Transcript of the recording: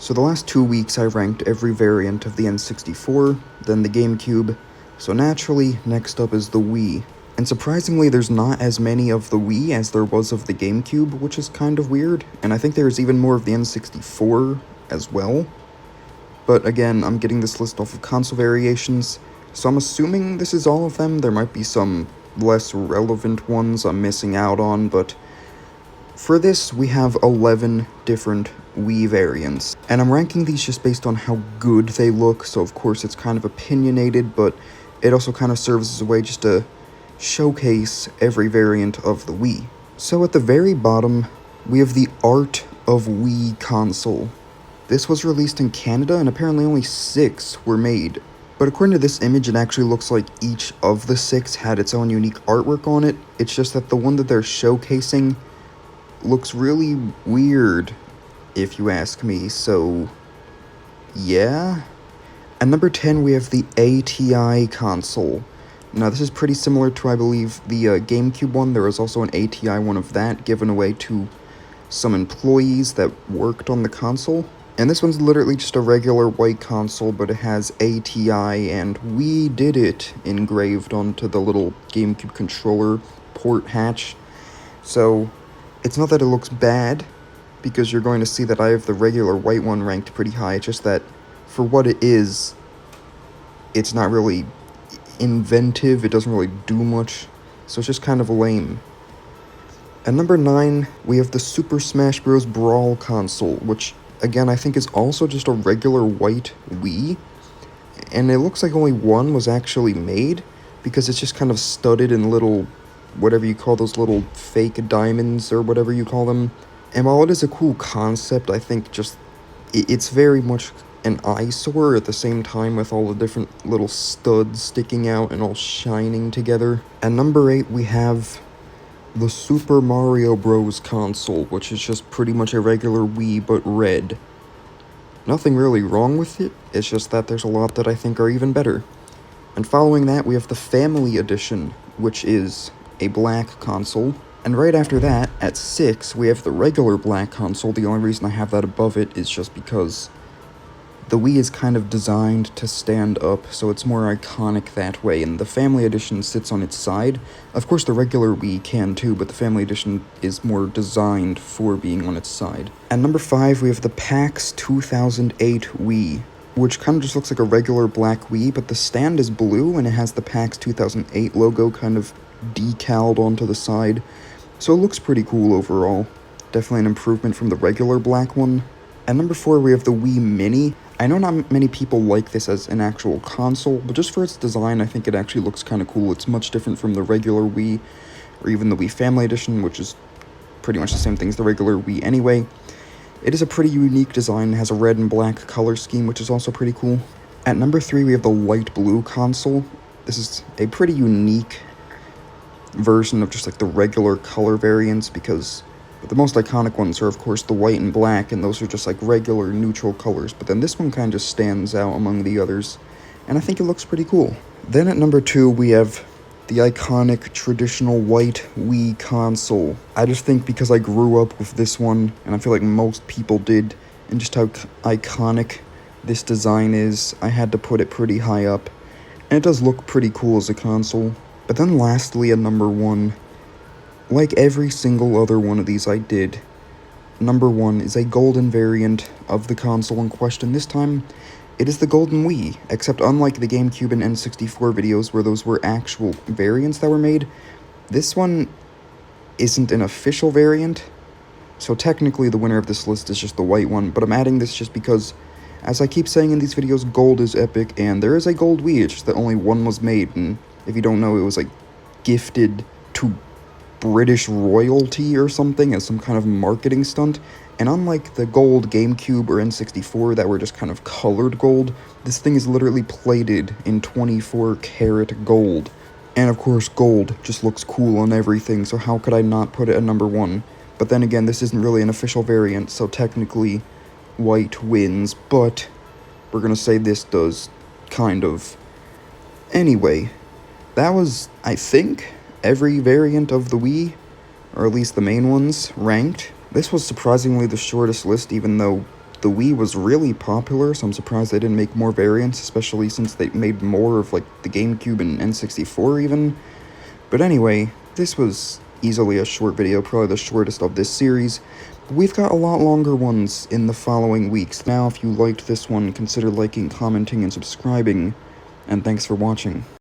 So the last 2 weeks I ranked every variant of the N64, then the GameCube, so naturally, next up is the Wii. And surprisingly, there's not as many of the Wii as there was of the GameCube, which is kind of weird, and I think there's even more of the N64 as well. But again, I'm getting this list off of console variations, so I'm assuming this is all of them. There might be some less relevant ones I'm missing out on, but for this, we have 11 different Wii variants, and I'm ranking these just based on how good they look, so of course it's kind of opinionated, but it also kind of serves as a way just to showcase every variant of the Wii. So at the very bottom, we have the Art of Wii console. This was released in Canada, and apparently only 6 were made. But according to this image, it actually looks like each of the 6 had its own unique artwork on it. It's just that the one that they're showcasing looks really weird, if you ask me, so yeah. At number 10, we have the ATI console. Now, this is pretty similar to, I believe, the GameCube one. There was also an ATI one of that given away to some employees that worked on the console. And this one's literally just a regular white console, but it has ATI and "We Did It" engraved onto the little GameCube controller port hatch. So it's not that it looks bad, because you're going to see that I have the regular white one ranked pretty high. It's just that for what it is, it's not really inventive, it doesn't really do much, so it's just kind of lame. At number 9, we have the Super Smash Bros. Brawl console, which, again, I think is also just a regular white Wii, and it looks like only one was actually made, because it's just kind of studded in little, whatever you call those little fake diamonds, or whatever you call them. And while it is a cool concept, I think just, it's very much an eyesore at the same time, with all the different little studs sticking out and all shining together. At number 8, we have the Super Mario Bros. Console, which is just pretty much a regular Wii, but red. Nothing really wrong with it, it's just that there's a lot that I think are even better. And following that, we have the Family Edition, which is a black console. And right after that, at 6, we have the regular black console. The only reason I have that above it is just because the Wii is kind of designed to stand up, so it's more iconic that way, and the Family Edition sits on its side. Of course, the regular Wii can too, but the Family Edition is more designed for being on its side. At number 5, we have the PAX 2008 Wii, which kind of just looks like a regular black Wii, but the stand is blue, and it has the PAX 2008 logo kind of decaled onto the side, so it looks pretty cool overall. Definitely an improvement from the regular black one. At number 4, we have the Wii Mini. I know not many people like this as an actual console, but just for its design, I think it actually looks kind of cool. It's much different from the regular Wii, or even the Wii Family Edition, which is pretty much the same thing as the regular Wii anyway. It is a pretty unique design. It has a red and black color scheme, which is also pretty cool. At number 3, we have the light blue console. This is a pretty unique version of just like the regular color variants, because the most iconic ones are, of course, the white and black, and those are just like regular neutral colors, but then this one kind of stands out among the others, and I think it looks pretty cool. Then at number 2, we have the iconic traditional white Wii console. I just think because I grew up with this one, and I feel like most people did, and just how iconic this design is, I had to put it pretty high up, and it does look pretty cool as a console. But then lastly, at number 1, like every single other one of these I did, number 1 is a golden variant of the console in question. This time, it is the Golden Wii, except unlike the GameCube and N64 videos where those were actual variants that were made, this one isn't an official variant, so technically the winner of this list is just the white one, but I'm adding this just because, as I keep saying in these videos, gold is epic, and there is a gold Wii, it's just that only one was made, and if you don't know, it was like gifted to British royalty or something as some kind of marketing stunt. And unlike the gold GameCube or N64 that were just kind of colored gold, this thing is literally plated in 24 karat gold. And of course, gold just looks cool on everything, so how could I not put it at number 1? But then again, this isn't really an official variant, so technically white wins, but we're gonna say this does, kind of. Anyway, that was, I think, every variant of the Wii, or at least the main ones, ranked. This was surprisingly the shortest list, even though the Wii was really popular, so I'm surprised they didn't make more variants, especially since they made more of, like, the GameCube and N64 even. But anyway, this was easily a short video, probably the shortest of this series. We've got a lot longer ones in the following weeks. Now, if you liked this one, consider liking, commenting, and subscribing, and thanks for watching.